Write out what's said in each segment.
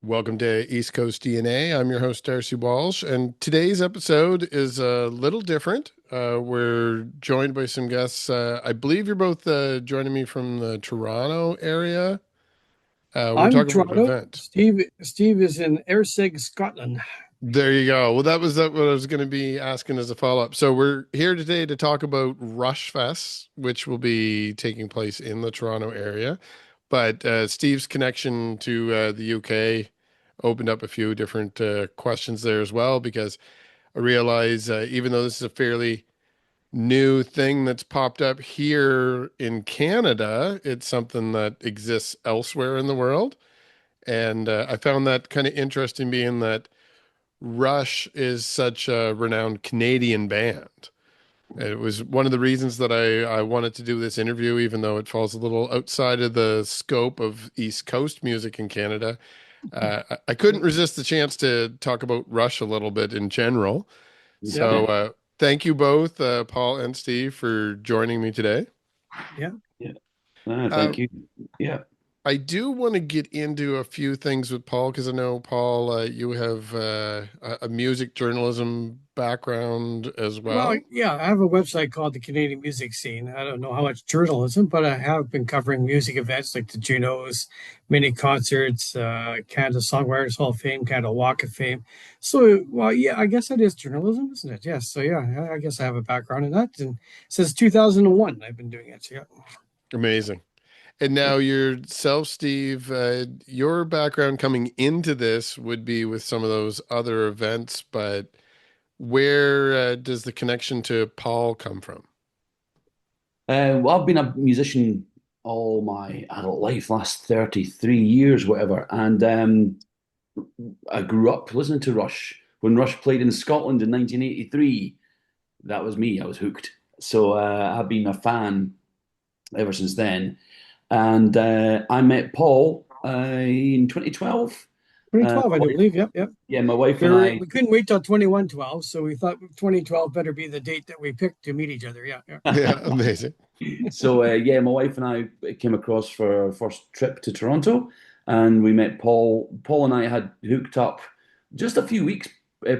Welcome to East Coast DNA. I'm your host, Darcy Walsh, and today's episode is a little different. We're joined by some guests. I believe you're both joining me from the Toronto area. We're I'm talking about an Toronto. event. Steve is in Airsig, Scotland. There you go. Well, that was what I was going to be asking as a follow-up. So we're here today to talk about RUSHfest, which will be taking place in the Toronto area. But Steve's connection to the UK opened up a few different questions there as well, because I realize even though this is a fairly new thing that's popped up here in Canada, it's something that exists elsewhere in the world. And I found that kind of interesting, being that Rush is such a renowned Canadian band. It was one of the reasons that I wanted to do this interview, even though it falls a little outside of the scope of East Coast music in Canada. I couldn't resist the chance to talk about Rush a little bit in general. Yep. So thank you both, Paul and Steve, for joining me today. Yeah. Yeah. Uh, Thank you. Yeah. I do want to get into a few things with Paul, because I know, Paul, you have a music journalism background as Well, well. yeah, I have a website called the Canadian Music Scene. I don't know how much journalism, but I have been covering music events like the Junos, mini concerts, Canada Songwriters Hall of Fame, Canada Walk of Fame. So, well, yeah, I guess that is journalism, isn't it? Yes. So, yeah, I guess I have a background in that. And since 2001, I've been doing it. Yeah. Amazing. And now yourself, Steve, your background coming into this would be with some of those other events, but where does the connection to Paul come from? Well, I've been a musician all my adult life, last 33 years, whatever. And I grew up listening to Rush. When Rush played in Scotland in 1983, that was me. I was hooked. So I've been a fan ever since then. And I met Paul in 2012. My 2012, I do wife, believe. Yep, yep. yeah, my wife We and were I. we couldn't wait till 2112, so we thought 2012 better be the date that we picked to meet each other. Yeah, yeah. Yeah, amazing. So yeah, my wife and I came across for our first trip to Toronto, and we met Paul. Paul and I had hooked up just a few weeks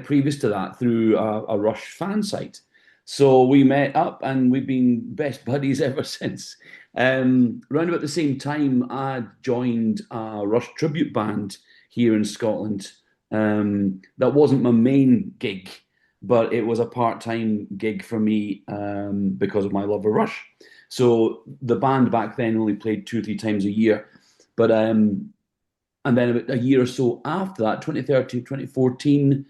previous to that through a Rush fan site. So we met up, and we've been best buddies ever since. Around about the same time, I joined a Rush tribute band here in Scotland. That wasn't my main gig, but it was a part-time gig for me because of my love of Rush. So the band back then only played 2 or 3 times a year, but and then about a year or so after that, 2013, 2014,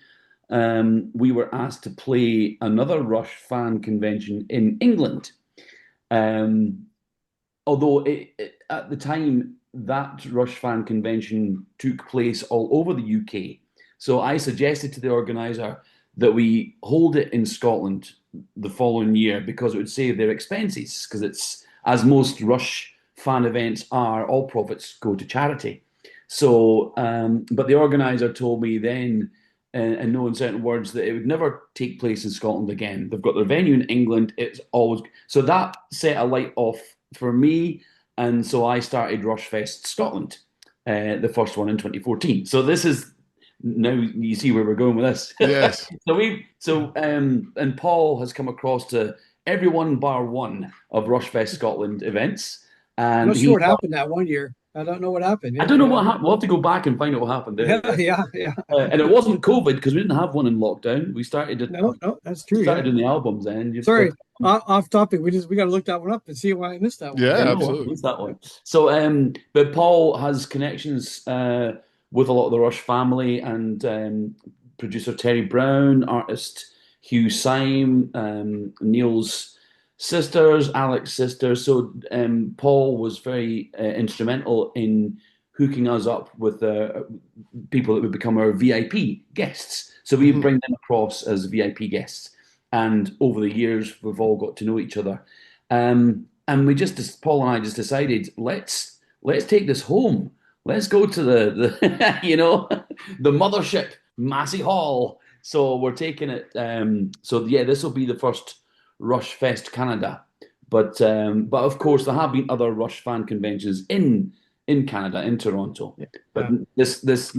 we were asked to play another Rush fan convention in England. Um, Although at the time that Rush fan convention took place all over the UK, so I suggested to the organizer that we hold it in Scotland the following year because it would save their expenses. Because it's, as most Rush fan events are, all profits go to charity. So, but the organizer told me then, in no uncertain words, that it would never take place in Scotland again. They've got their venue in England. It's always so that set a light off for me, and so I started RUSHfest Scotland, the first one in 2014. So this is now you see where we're going with this. Yes. And Paul has come across to everyone bar one of RUSHfest Scotland events, I'm and not sure he what happened that one year. I don't know what happened. I Yeah, don't know yeah, what happened. We'll have to go back and find out what happened there. yeah, yeah, yeah. And it wasn't COVID because we didn't have one in lockdown. We started it No, no, that's true. started Yeah. doing the albums then. Sorry, off topic. We got to look that one up and see why I missed that one. Yeah, Yeah, no, absolutely. it's that one. So, but Paul has connections with a lot of the Rush family and producer Terry Brown, artist Hugh Syme, Neil's sisters, Alex's sisters. So, Paul was very instrumental in hooking us up with people that would become our VIP guests. So we Mhm. bring them across as VIP guests, and over the years we've all got to know each other. And we just Paul and I just decided let's take this home. Let's go to the the mothership, Massey Hall. So we're taking it. So yeah, this will be the first RUSHfest Canada. But of course there have been other Rush fan conventions in in Canada, in Toronto. But Yeah. this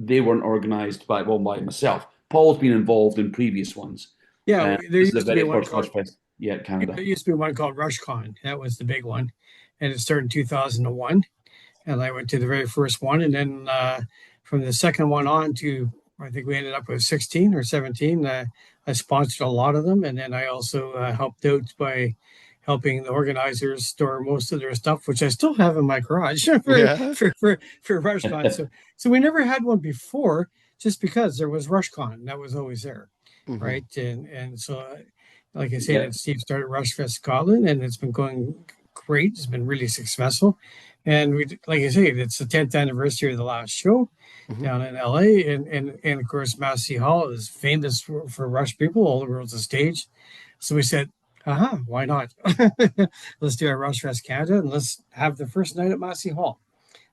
they weren't organized by myself. Paul's been involved in previous ones. Yeah, there This is the used to be very one first called RUSHfest, yeah, Canada. there used to be one called RushCon. That was the big one, and it started in 2001. And I went to the very first one, and then from the second one on to I think we ended up with 16 or 17. I sponsored a lot of them, and then I also helped out by helping the organizers store most of their stuff, which I still have in my garage for Yeah. RushCon. So we never had one before, just because there was RushCon that was always there, Hmm. right? And so, like I said, Yeah. that Steve started Rushfest Scotland, and it's been going great. It's been really successful. And we, like I say, it's the 10th anniversary of the last show Hmm. down in LA. And of course, Massey Hall is famous for Rush people. All the world's a stage. So we said, why not? Let's do a Rushfest Canada and let's have the first night at Massey Hall.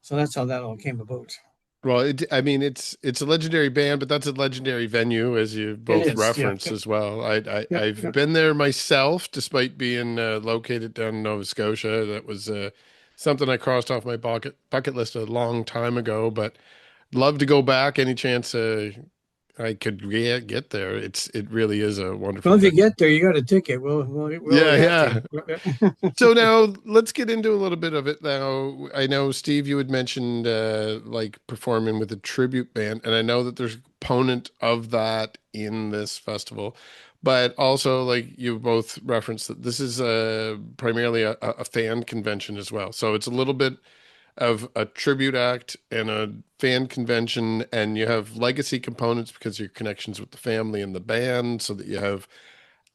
So that's how that all came about. Well, I mean, it's a legendary band, but that's a legendary venue, as you It both is. Yeah. referenced as well. Yeah. I've Yeah. been there myself, despite being located down in Nova Scotia. That was something I crossed off my bucket list a long time ago, but love to go back any chance I could get there. It really is a Well, wonderful if you venue. get there, you got a ticket. We'll Yeah, adapt yeah. you. So now let's get into a little bit of it now. I know Steve, you had mentioned like performing with a tribute band, and I know that there's a component of that in this festival, but also like you both referenced that this is primarily a fan convention as well. So it's a little bit of a tribute act and a fan convention, and you have legacy components because of your connections with the family and the band, so that you have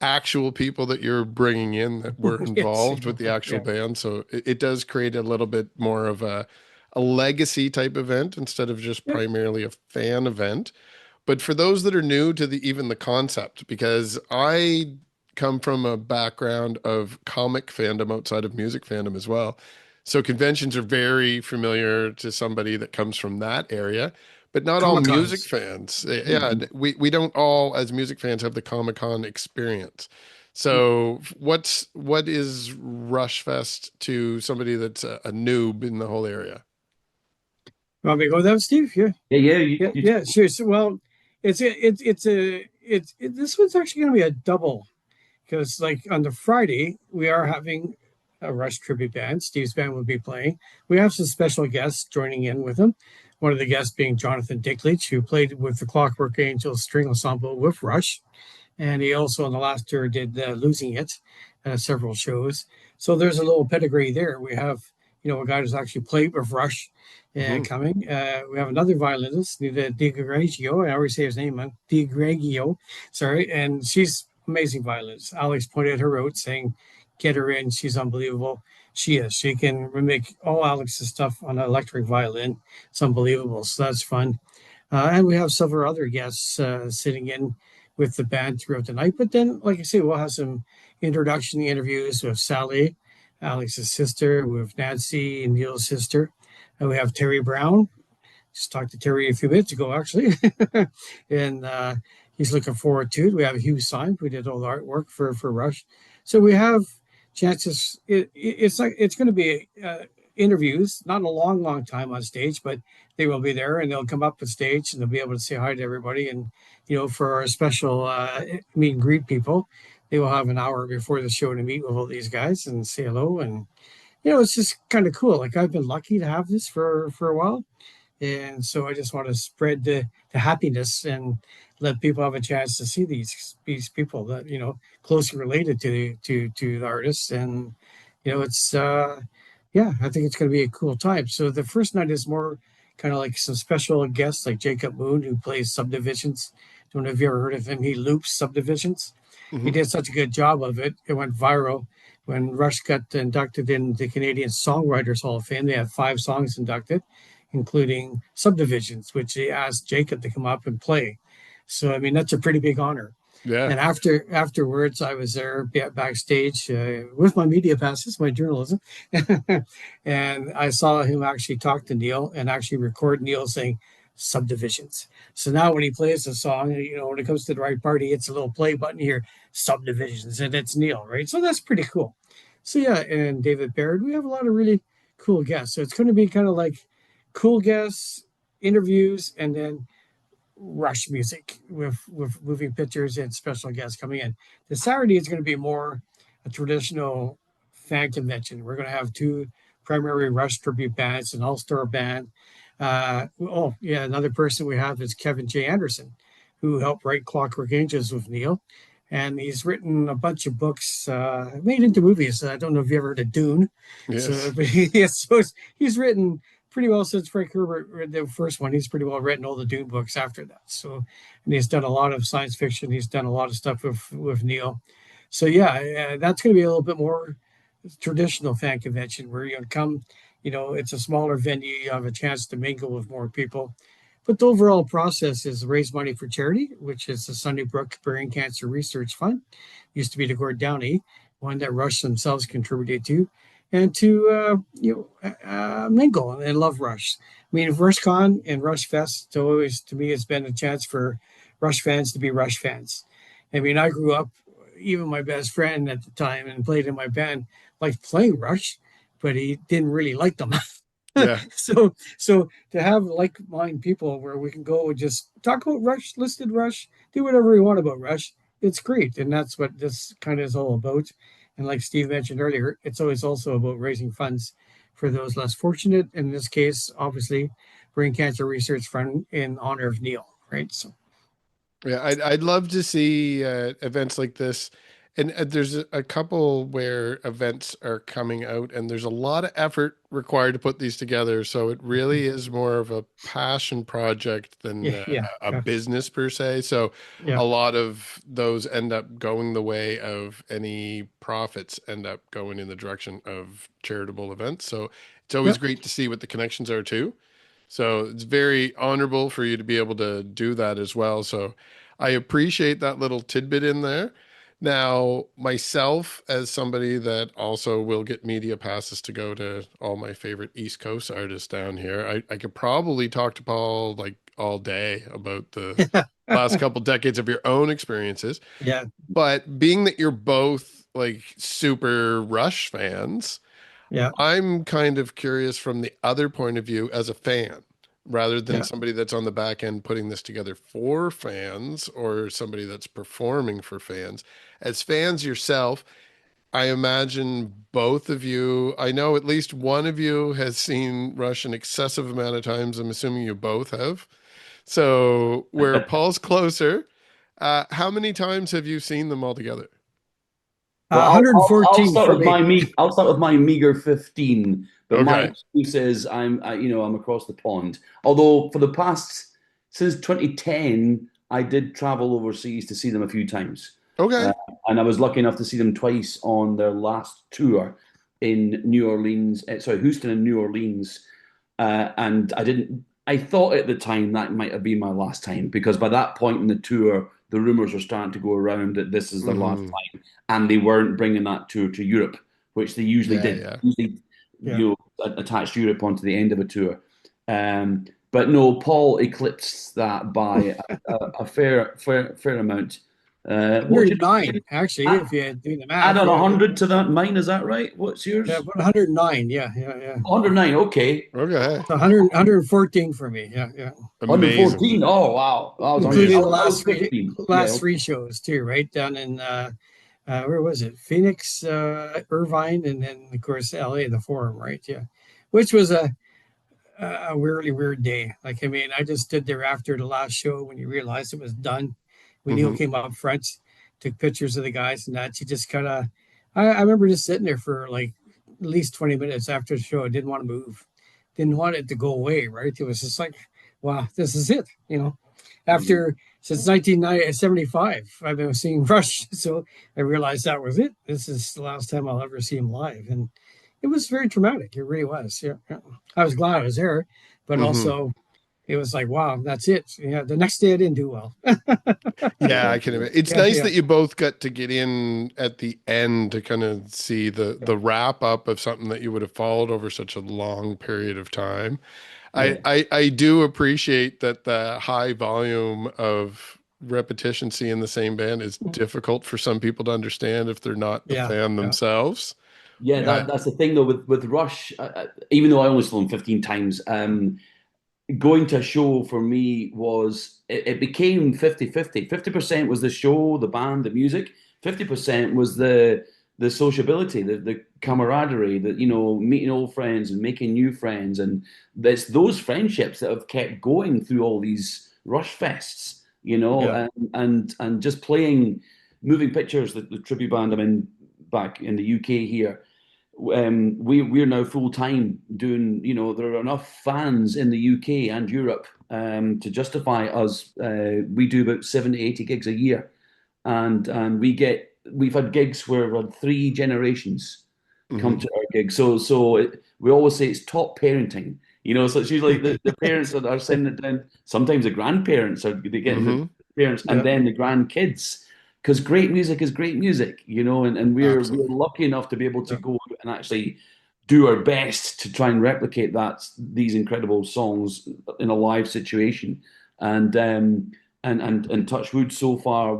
actual people that you're bringing in that were Yes. involved with the actual Yeah. band. So it does create a little bit more of a legacy type event instead of just Yeah. primarily a fan event. But for those that are new to even the concept, because I come from a background of comic fandom outside of music fandom as well. So conventions are very familiar to somebody that comes from that area, but not all Comic music Cons. fans. Yeah, Mhm. we don't all as music fans have the Comic-Con experience. So what is Rush Fest to somebody that's a noob in the whole area? Want me to go with that, Steve? Yeah. Yeah, yeah, Yeah. Sure. So, well, this one's actually going to be a double because, like, on the Friday, we are having a Rush tribute band. Steve's band will be playing. We have some special guests joining in with him. One of the guests being Jonathan Dicklich, who played with the Clockwork Angels string ensemble with Rush. And he also, on the last tour, did Losing It, several shows. So there's a little pedigree there. We have, a guy who's actually played with Rush Hmm. coming. We have another violinist, Di Greggio. I always say his name, Di Greggio. Sorry. And she's amazing violinist. Alex pointed her out saying, get her in. She's unbelievable. She is. She can remake all Alex's stuff on an electric violin. It's unbelievable. So that's fun. And we have several other guests sitting in with the band throughout the night. But then, like I say, we'll have some introduction interviews with Sally, Alex's sister, with Nancy and Neil's sister. And we have Terry Brown. Just talked to Terry a few minutes ago, actually. and he's looking forward to it. We have Hugh Syme, who did all the artwork for Rush. So we have chances. It's going to be interviews, not a long time on stage, but they will be there and they'll come up on stage and they'll be able to say hi to everybody. And, for our special meet and greet people, they will have an hour before the show to meet with all these guys and say hello. And, it's just kind of cool. Like I've been lucky to have this for a while. And so I just want to spread the happiness and let people have a chance to see these people that, closely related to the artists. And, it's, yeah, I think it's going to be a cool time. So the first night is more kind of like some special guests like Jacob Moon, who plays Subdivisions. Don't know if you ever heard of him. He loops Subdivisions. He Hmm. did such a good job of it. It went viral when Rush got inducted in the Canadian Songwriters Hall of Fame. They had 5 songs inducted, including Subdivisions, which they asked Jacob to come up and play. So, I mean, that's a pretty big honor. Yeah. And afterwards, I was there backstage with my media passes, my journalism, and I saw him actually talk to Neil and actually record Neil saying subdivisions. So now when he plays the song, when it comes to the right party, it's a little play button here, subdivisions, and it's Neil, right? So that's pretty cool. So yeah, and David Baird, we have a lot of really cool guests. So it's going to be kind of like cool guests, interviews, and then Rush music with moving pictures and special guests coming in. The Saturday is going to be more a traditional fan convention. We're going to have two primary Rush tribute bands, an all-star band. Oh yeah, another person we have is Kevin J. Anderson, who helped write Clockwork Angels with Neil, and he's written a bunch of books made into movies. I don't know if you ever heard of Dune. So, Yes. but he's written pretty well since Frank Herbert read the first one. He's pretty well written all the Dune books after that. So, and he's done a lot of science fiction. He's done a lot of stuff with Neil. So yeah, that's going to be a little bit more traditional fan convention where you come. It's a smaller venue. You have a chance to mingle with more people. But the overall process is raise money for charity, which is the Sunnybrook Brain Cancer Research Fund. Used to be the Gord Downey, one that Rush themselves contributed to, and to mingle and love Rush. I mean, RushCon and RushFest always, to me, has been a chance for Rush fans to be Rush fans. I mean, I grew up, even my best friend at the time and played in my band, liked playing Rush, but he didn't really like them. Yeah. So to have like-minded people where we can go and just talk about Rush, listed Rush, do whatever we want about Rush, it's great, and that's what this kind of is all about. And like Steve mentioned earlier, it's always also about raising funds for those less fortunate. In this case, obviously, Brain Cancer Research Fund in honor of Neil, right? So Yeah, I'd love to see events like this. And there's a couple where events are coming out, and there's a lot of effort required to put these together. So it really is more of a passion project than yeah, yeah, a yeah, business per se. So yeah, a lot of those end up going the way of any profits end up going in the direction of charitable events. So it's yeah. always great to see what the connections are too. So it's very honorable for you to be able to do that as well. So I appreciate that little tidbit in there. Now, myself, as somebody that also will get media passes to go to all my favorite East Coast artists down here, I could probably talk to Paul like all day about the last couple decades of your own experiences. Yeah, But being that you're both like super Rush fans, yeah, I'm kind of curious from the other point of view as a fan, rather than yeah. somebody that's on the back end putting this together for fans or somebody that's performing for fans. As fans yourself, I imagine both of you, I know at least one of you has seen Rush an excessive amount of times. I'm assuming you both have. So where Paul's closer, how many times have you seen them all together? Well, I'll 114 start for with me. I'll start with my meager 15. But my Okay. excuse is I'm across the pond. Although for the past since 2010, I did travel overseas to see them a few times, Okay. uh, and I was lucky enough to see them twice on their last tour in New Orleans. Sorry, Houston and New Orleans. And I didn't. I thought at the time that might have been my last time because by that point in the tour, the rumors were starting to go around that this is their last Hmm. time, and they weren't bringing that tour to Europe, which they usually Yeah, did. yeah. Usually, Yeah. attach Europe onto the end of a tour. But no, Paul eclipsed that by a fair amount. What would you 109, actually, add, if you do the add math. on Yeah, 100 to that? Mine, is that right? What's yeah, yours? about 109. Yeah, yeah, yeah. 109. Okay. Okay. So 114 for me. Yeah, yeah. Amazing. 114. Oh wow. Including the Amazing. I was 15. Yeah. last three shows too, right down in where was it? Phoenix, Irvine, and then of course LA, the Forum, right? Yeah, which was a weirdly weird day. Like, I mean, I just stood there after the last show when you realized it was done. When Neil Hmm. came up front, took pictures of the guys and that, you just kind of, I remember just sitting there for like at least 20 minutes after the show. I didn't want to move, didn't want it to go away, right? It was just like, wow, this is it, After, since 1975, I've been seeing Rush. So I realized that was it. This is the last time I'll ever see him live. And it was very traumatic. It really was. Yeah, yeah. I was glad I was there, but Hmm. also it was like, wow, that's it. Yeah, the next day I didn't do well. Yeah, I can imagine. It's Yeah, nice yeah, that you both got to get in at the end to kind of see the wrap up of something that you would have followed over such a long period of time. Yeah. I do appreciate that the high volume of repetition seeing the same band is difficult for some people to understand if they're not a yeah, fan yeah, themselves. Yeah, Yeah. that's the thing though with Rush. Even though I only saw them 15 times, going to a show for me was it became 50-50. 50% was the show, the band, the music. 50% was the sociability, the camaraderie, that meeting old friends and making new friends, and it's those friendships that have kept going through all these Rush fests. Yeah. And just playing moving pictures, the tribute band I'm in back in the UK here, we're now full time doing. There are enough fans in the UK and Europe to justify us. We do about 70, 80 gigs a year, and we've had gigs where we've had three generations come Hmm. to our gigs. We always say it's top parenting. So it's usually the parents that are sending it down. Sometimes the grandparents are they get the Hmm. parents, and Yeah. then the grandkids. Because great music is great music, and we're Absolutely. lucky enough to be able to Yeah. go out and actually do our best to try and replicate these incredible songs in a live situation. And touch wood, so far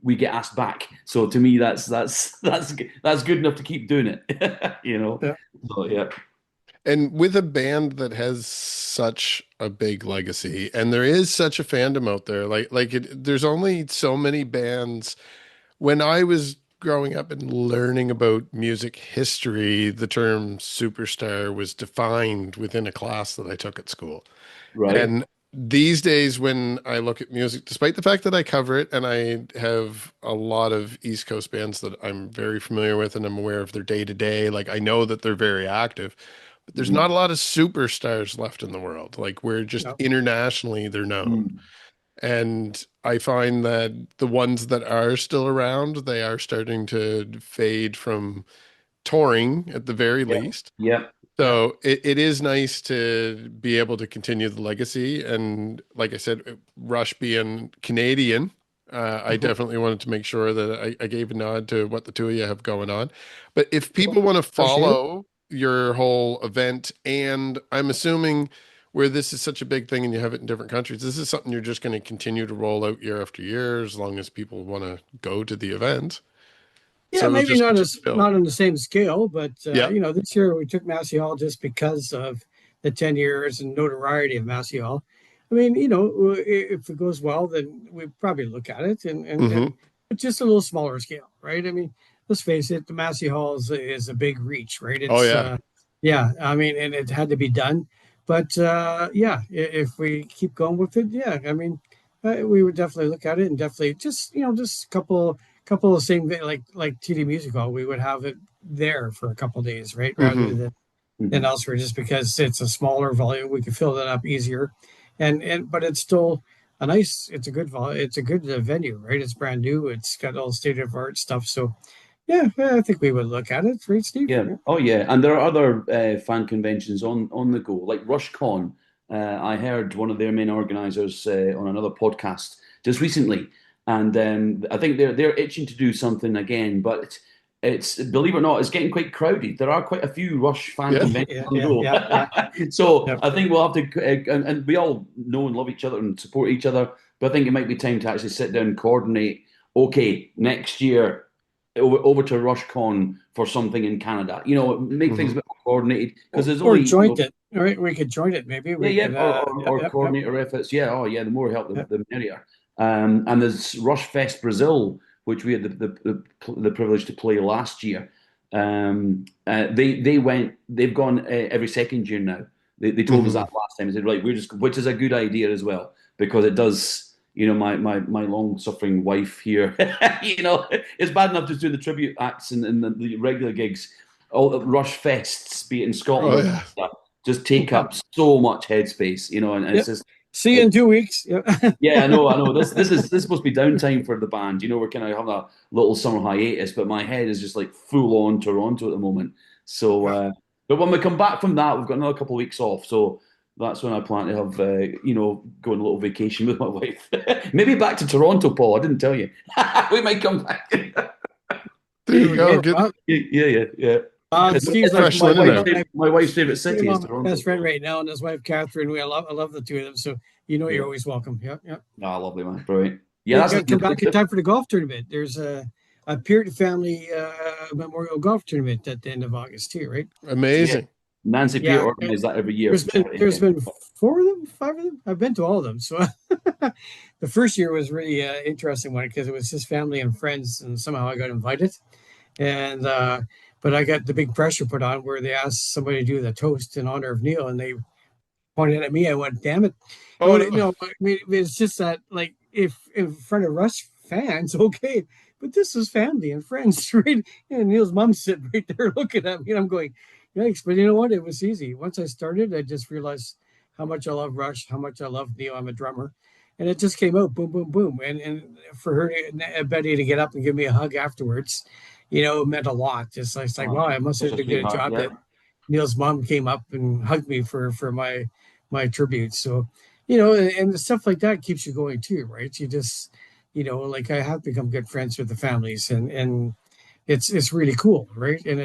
we get asked back. So to me, that's good enough to keep doing it. Yeah. So yeah. And with a band that has such a big legacy, and there is such a fandom out there, there's only so many bands. When I was growing up and learning about music history, the term superstar was defined within a class that I took at school. Right. And these days, when I look at music, despite the fact that I cover it and I have a lot of East Coast bands that I'm very familiar with and I'm aware of their day to day, like I know that they're very active, but there's Mhm. not a lot of superstars left in the world. Like we're just Yeah. internationally, they're known. Mm. And I find that the ones that are still around, they are starting to fade from touring at the very Yep. least. Yep. Yeah. So it is nice to be able to continue the legacy. And like I said, Rush being Canadian, I Mhm. definitely wanted to make sure that I gave a nod to what the two of you have going on. But if people want to Appreciate it. follow your whole event, and I'm assuming where this is such a big thing and you have it in different countries, this is something you're just going to continue to roll out year after year as long as people want to go to the event. So Yeah, it'll maybe just not continue as to build. not on the same scale, but Yeah. this year we took Massey Hall just because of the 10 years and notoriety of Massey Hall. I mean, if it goes well, then we probably look at it and Hmm. but just a little smaller scale, right? I mean, let's face it, the Massey Hall is a big reach, right? Oh, It's yeah. yeah, I mean, and it had to be done. But yeah, if we keep going with it, yeah, I mean, we would definitely look at it and definitely just a couple of same like TD Music Hall, we would have it there for a couple of days, right? Rather Hmm. than Mhm. elsewhere, just because it's a smaller volume, we can fill that up easier, and but it's still it's a good it's a good venue, right? It's brand new, it's got all state of art stuff, so yeah, I think we would look at it, right, Steve? Yeah. Yeah. Oh, yeah. And there are other fan conventions on the go, like RushCon. I heard one of their main organizers on another podcast just recently, and I think they're itching to do something again. But it's believe it or not, it's getting quite crowded. There are quite a few Rush fan Yeah. conventions Yeah, on the yeah, go, yeah, yeah, so yeah. I think we'll have to, and we all know and love each other and support each other. But I think it might be time to actually sit down and coordinate. Okay, next year over to RushCon for something in Canada. Make things a Hmm. bit more coordinated because there's Or only, joint it, right? We could join it, maybe yeah, we yeah, could or, yeah, or yeah, yeah, coordinator efforts. Yeah, oh yeah, the more help, yeah. the merrier. And there's RushFest Brazil, which we had the privilege to play last year. They've gone every second year now. They told us Hmm. that last time. They said, right, which is a good idea as well because it does. My long suffering wife here, it's bad enough just doing the tribute acts and the regular gigs. All the Rush Fests, be it in Scotland Oh, or yeah. Canada, just take up so much headspace, and it's Yep. just, See you it, in 2 weeks. Yep. yeah, I know. This supposed to be downtime for the band. We're kind of having a little summer hiatus, but my head is just like full on Toronto at the moment. So, Yeah. but when we come back from that, we've got another couple of weeks off. So that's when I plan to have, go on a little vacation with my wife. Maybe back to Toronto, Paul. I didn't tell you. We might come back. There you go. Yeah. Good. Yeah, yeah, yeah. It's Steve's like Fresh linen out. My wife's favorite my city is mom, Toronto. best friend right now, and his wife Catherine. I love the two of them. So Yeah. you're always welcome. Yeah, yeah. Ah, lovely man, brilliant. Yeah, Hey, that's got to come back in time for the golf tournament. There's a Peart family memorial golf tournament at the end of August too, right? Yeah. Amazing. Nancy Peart Yeah, organized that every year for charity. there's been 4 of them, 5 of them. I've been to all of them. So the first year was really interesting one because it was just family and friends, and somehow I got invited. And but I got the big pressure put on where they asked somebody to do the toast in honor of Neil, and they pointed at me. I went, "Damn it!" Oh, No, I mean, it's just that like if in front of Rush fans, okay, but this is family and friends, right? And Neil's mom sitting right there looking at me, and I'm going, "Yikes!" But you know what? It was easy. Once I started, I just realized how much I love Rush, how much I love Neil. I'm a drummer. And it just came out, boom, boom, boom, and for her, Betty, to get up and give me a hug afterwards, meant a lot. Just it's like, Oh, wow, I must such have a did a good sweetheart. job Yeah. that Neil's mom came up and hugged me for my tribute. So, and the stuff like that keeps you going too, right? You just, like I have become good friends with the families, and it's really cool, right? And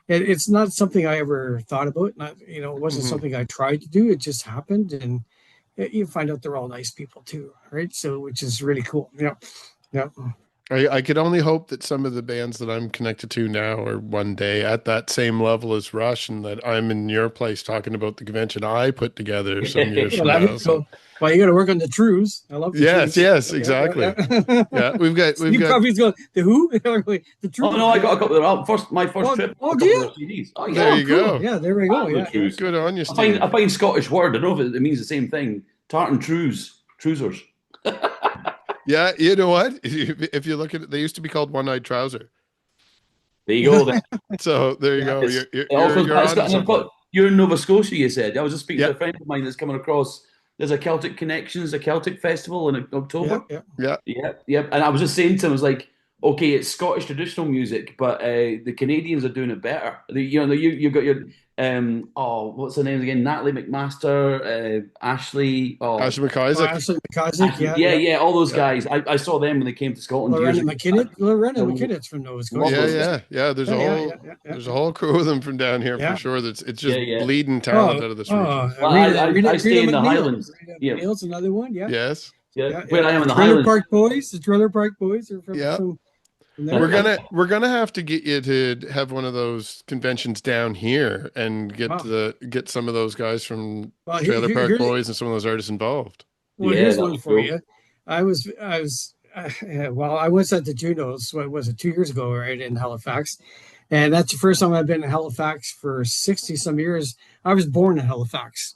it's not something I ever thought about. Not it wasn't mhm. something I tried to do. It just happened, and you find out they're all nice people too, right? So which is really cool. Yeah, yeah. I could only hope that some of the bands that I'm connected to now are one day at that same level as Rush, and that I'm in your place talking about the convention I put together some years Well, from that'd now. be So cool. Well, you got to work on the trues. I love the yes, trues. yes, Yeah, exactly. yeah, yeah. Yeah, we've Steve got Coffey's going the who? The Oh trues. no, I Yeah. got a couple of them. My first Oh, trip, oh, a do couple you? of their CDs. Oh there yeah, Oh, you cool. go. Yeah, there we go. I love Yeah, yeah. trues. Good on you, I find Steve. I find Scottish word. I don't know if it means the same thing. Tartan trousers. Yeah, you know what? If you look at it, they used to be called one-eyed trouser. There you go. Then. So there you Yeah. go. It's, You're it you're also you're it's on to got, and I've something. got you're in Nova Scotia. You said I was just speaking to Yeah, a friend of mine that's coming across. There's a Celtic Connections, a Celtic festival in Yeah, October. yeah. yeah. Yep, yep. And I was just saying to him, I was like, okay, it's Scottish traditional music, but the Canadians are doing it better. You've got your what's the names again? Natalie McMaster, Ashley, Ash Oh, McIsaac. Ashley McCossack. Yeah, yeah, yeah. yeah, all those Yeah. guys. I saw them when they came to Scotland years Lorena ago. McKinnon. I Lorena McKinnott's from Nova love Scotia. Yeah, those guys. yeah, yeah. Yeah, yeah, yeah, yeah, yeah. There's a whole crew of them from down here for Yeah. sure. It's Yeah, just yeah. bleeding talent Oh, out of this region. oh, Well, I Rita stay in the McNeil. Highlands. Rita Yeah, McNeil's another one. Yeah, Yes. yeah. yeah, Where yeah. I am The in the Trailer Highlands. Park Boys. The Trailer Park Boys are Yeah. from there. Yeah. We're gonna have to get you to have one of those conventions down here and Wow. get some of those guys from Well, Trailer Park here's Boys and some of those artists involved. Yeah, here's that'd one be for cool. you. I was at the Junos. What was it? 2 years ago, right in Halifax, and that's the first time I've been in Halifax for 60 some years. I was born in Halifax,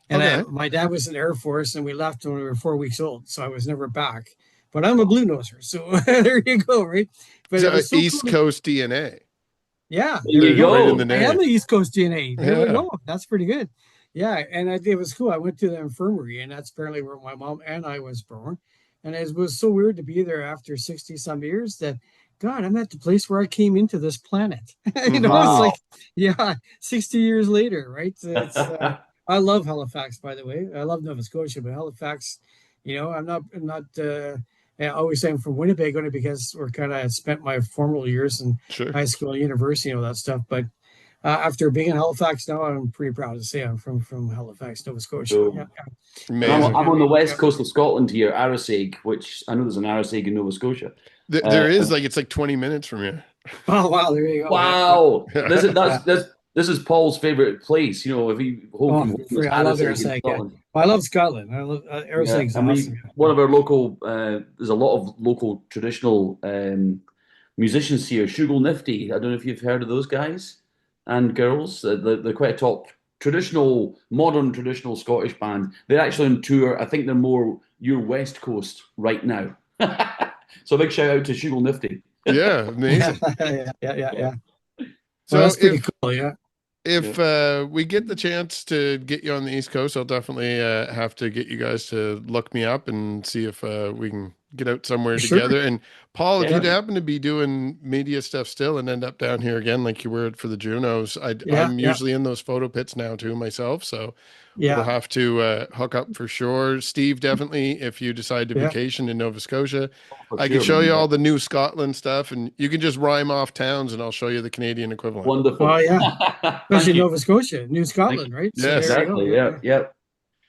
and Okay. my dad was in the Air Force, and we left when we were 4 weeks old, so I was never back. But I'm a blue noser, so there you go, right? But it So was so cool. East Coast DNA. Yeah, There there we you go. Right in the go. I am name. the East Coast DNA. There we Yeah. go. That's pretty good. Yeah, and it was cool. I went to the infirmary, and that's apparently where my mom and I was born. And it was so weird to be there after 60 some years that, God, I'm at the place where I came into this planet. It's Wow. like, yeah, 60 years later, right? I love Halifax, by the way. I love Nova Scotia, but Halifax, I'm not. I always say I'm from Winnipeg only because we're kind of spent my formal years in Sure. high school, university, and all that stuff. But after being in Halifax now, I'm pretty proud to say I'm from Halifax, Nova Scotia. So, Yeah, and I'm, Amazing. I'm on the west yeah. coast of Scotland here, Arisaig, which I know there's an Arisaig in Nova Scotia. There is it's like 20 minutes from here. Oh wow, there you go. Wow, Yeah, yeah. this is Paul's favorite place. If he home Oh, from home is I love Arisaig in Airseag. Yeah. Scotland. I love Scotland. I love Yeah, Airseag's and awesome. one of our local there's a lot of local traditional musicians here. Shugle Nifty. I don't know if you've heard of those guys and girls. They're quite a top modern traditional Scottish band. They're actually on tour. I think they're more your West Coast right now. So a big shout out to Shugle Nifty. Yeah, amazing. Yeah. So Well, that's pretty cool. Yeah. if we get the chance to get you on the East Coast, I'll definitely have to get you guys to look me up and see if we can get out somewhere Sure. together. And Paul, if Yeah. you'd happen to be doing media stuff still and end up down here again, like you were for the Junos, I'm usually in those photo pits now too myself. So we'll have to hook up for sure. Steve, definitely, if you decide to vacation in Nova Scotia, I can show you all the new Scotland stuff, and you can just rhyme off towns, and I'll show you the Canadian equivalent. Wonderful. Oh yeah, especially Nova Scotia, New Scotland, right? So yes, exactly. Yeah.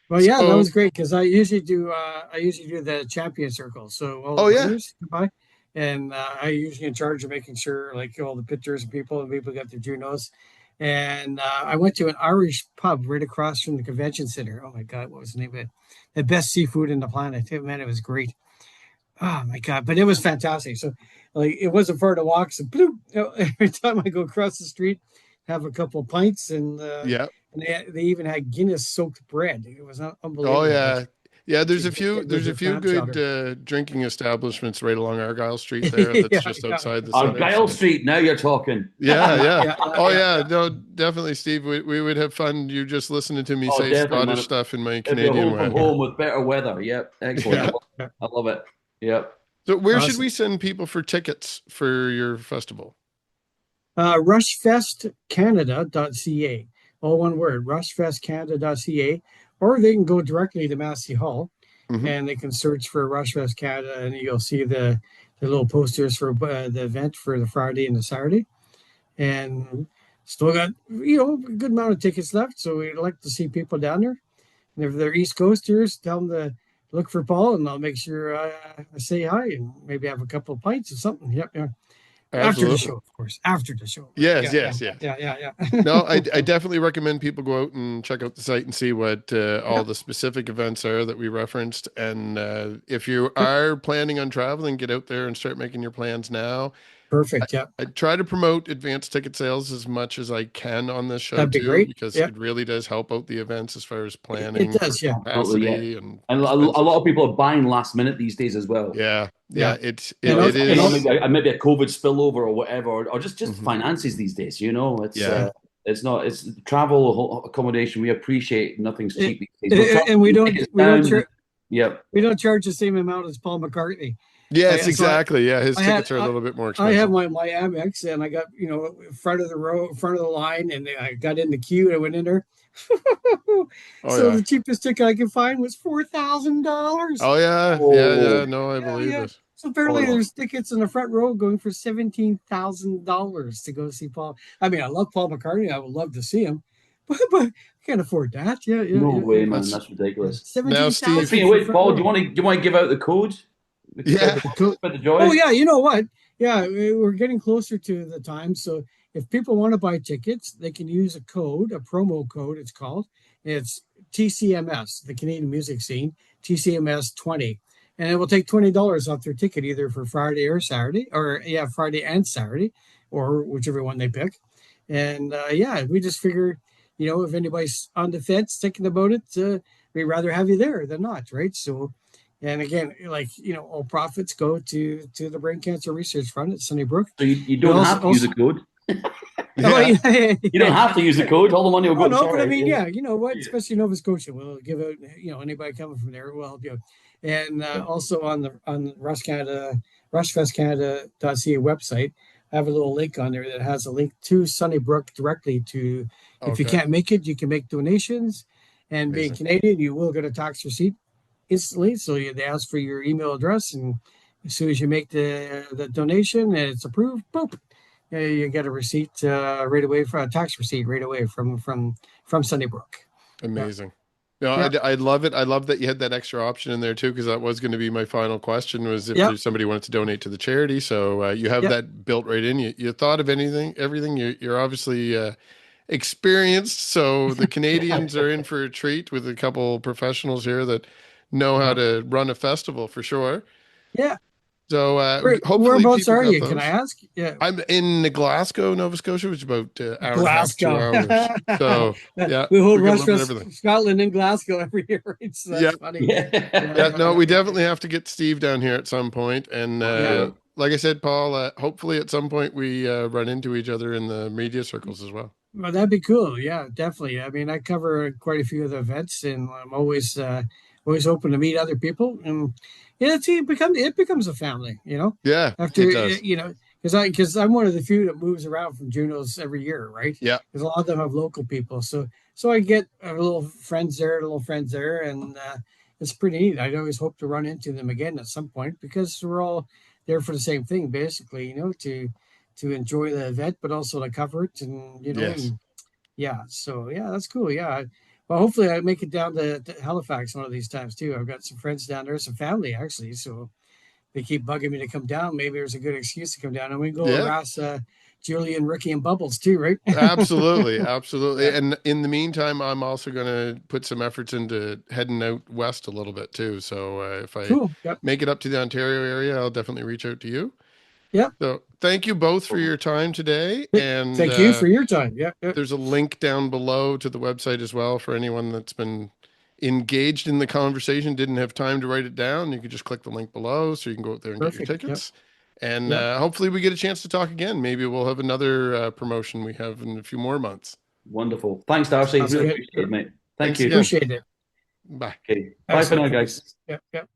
Well, yeah, that was great because I usually do the champion circle. So all the winners, goodbye. and I usually in charge of making sure like all the pictures and people got their Junos. And I went to an Irish pub right across from the convention center. Oh my God, what was the name of it? The best seafood in the planet. Man, it was great. Oh my God, but it was fantastic. So, like, it wasn't far to walk. So, bloop, every time I go across the street, have a couple of pints, Yeah. and they even had Guinness soaked bread. It was Oh unbelievable. Like, yeah. Yeah, to get with there's a your few clam good chowder. drinking establishments right along Argyle Street there that's Yeah, just yeah, outside the center. Argyle So Street, now you're talking. yeah, yeah. yeah, yeah, Oh yeah, yeah, yeah. no, definitely, Steve. We would have fun you just listening to me Oh, say definitely, Scottish man. stuff in my If you're Canadian home from way. home with better weather, yep, excellent. Yeah. Yeah. I love it. Yep. So where should Awesome. we send people for tickets for your festival? RUSHfestCanada.ca. All one word, RUSHfestCanada.ca. Or they can go directly to Massey Hall Hmm. and they can search for RUSHfest Canada and you'll see the little posters for the event for the Friday and the Saturday. And still got, a good amount of tickets left. So we'd like to see people down there. And if they're East Coasters, tell them to look for Paul and I'll make sure I say hi and maybe have a couple of pints or something. Yep. Yeah. After the Absolutely. show, of course. After the show, right? Yes, Yeah, yeah, yes, yes. yeah, yeah, No, yeah. I definitely recommend people go out and check out the site and see what all Yeah, the specific events are that we referenced. And if you are planning on traveling, get out there and start making your plans now. I, perfect. Yeah, I try to promote advanced ticket sales as much as I can on this show that'd be too, great. because Yeah, it really does help out the events as far as it planning for does. Yeah, Absolutely, yeah. capacity and And a lot expenses. of people are buying last minute these days as well. Yeah, yeah. yeah, it's You it, know, And it it's you know is. maybe a COVID spillover or whatever, or just Mhm. finances these days. You know, Yeah, it's not it's travel accommodation. We appreciate nothing's it, cheap these days. We're trying to and we keep don't tickets we don't down. And, char- yep. we don't charge the same amount as Paul McCartney. yes, So exactly. Yeah, his I had tickets are a little bit more I have expensive. my Amex and I got front of the row, front of the line, and I got in the queue and I went in there. Oh So yeah. the cheapest ticket I could find was $4,000. Oh yeah, yeah, Oh, yeah. No, I Yeah, believe yeah. it. So oh apparently no. there's tickets in the front row going for $17,000 to go see Paul. I mean, I love Paul McCartney. I would love to see him, but I can't afford that. Yeah, yeah, No yeah, way, yeah. man. That's That's Yeah. ridiculous. now, Speaking 17,000 Steve. of for which, front Paul, row. do you want to give out the code? Yeah, The co- Spread the Oh joy. yeah, you know what? Yeah, we're getting closer to the time. So if people want to buy tickets, they can use a code, a promo code. It's called. It's TCMS, the Canadian music scene, TCMS 20, and it will take $20 off their ticket either for Friday or Saturday, or yeah, Friday and Saturday, or whichever one they pick. And yeah, we just figure, if anybody's on the fence thinking about it, we'd rather have you there than not, right? So and again, like all profits go to the Brain Cancer Research Fund at Sunnybrook. So you We don't have to use a code. oh yeah. yeah, You don't have to use the code. All the money will oh go to no, but I mean charity. yeah, you know what? Yeah. Especially Nova Scotia, we'll give out anybody coming from there will help you out. And Yeah. also on RUSHfestCanada.ca website, I have a little link on there that has a link to Sunnybrook directly to. If you Okay. can't make it, you can make donations. And being Amazing. Canadian, you will get a tax receipt instantly. So they ask for your email address, and as soon as you make the donation and it's approved, boop, you get a receipt right away for a tax receipt right away from Sunnybrook. Yeah, Amazing. No, yeah, I love it. I love that you had that extra option in there too, because that was going to be my final question was if yeah, there's somebody wanted to donate to the charity. So you have yeah. that built right in. You thought of everything. You're obviously experienced. So the Canadians are in for a treat with a couple professionals here that know how Yeah. to run a festival for sure. Yeah. So hopefully Whereabouts people are got you? Can I those. ask? Yeah, I'm in Glasgow, Nova Scotia, which is about hour and a half, two Glasgow. hours. So yeah, We hold we got a little bit of everything. RUSHfest Scotland in Glasgow every year. Right? So Yeah, that's funny. Yeah, yeah. Yeah. yeah, No, yeah, we yeah, definitely have to get Steve down here at some point. And For yeah. sure. like I said, Paul, hopefully at some point we run into each other in the media circles as well. Well, that'd be cool. Yeah, definitely. I mean, I cover quite a few of the events, and I'm always open to meet other people. And yeah, it becomes a family. Yeah, After it does. because I'm one of the few that moves around from Juneau's every year, right? Yeah, Because a lot of them have local people, so I get a little friends there, little friends there, and it's pretty neat. I'd always hope to run into them again at some point because we're all there for the same thing, basically. To enjoy the event, but also to cover it, and yes. and yeah. So yeah, that's cool. Yeah. Well, hopefully I make it down to Halifax one of these times too. I've got some friends down there, some family actually. So they keep bugging me to come down. Maybe there's a good excuse to come down, and we can go Yeah. harass Julian, Ricky, and Bubbles too, right? Absolutely, absolutely. Yeah. And in the meantime, I'm also going to put some efforts into heading out west a little bit too. So if I Cool. Yep. make it up to the Ontario area, I'll definitely reach out to you. Yep. So thank you both for your time today. And Thank you for your time. Yep. Yep. there's a link down below to the website as well for anyone that's been engaged in the conversation, didn't have time to write it down. You can just click the link below so you can go out there and get your Perfect. Yep. tickets. And Yep. hopefully we get a chance to talk again. Maybe we'll have another promotion we have in a few more months. Wonderful. Thanks, Darcy. Sounds Really good. appreciate it, mate. Thank Thanks you. again. Appreciate it. Bye. Okay. Bye for now, guys. Yep. Yep.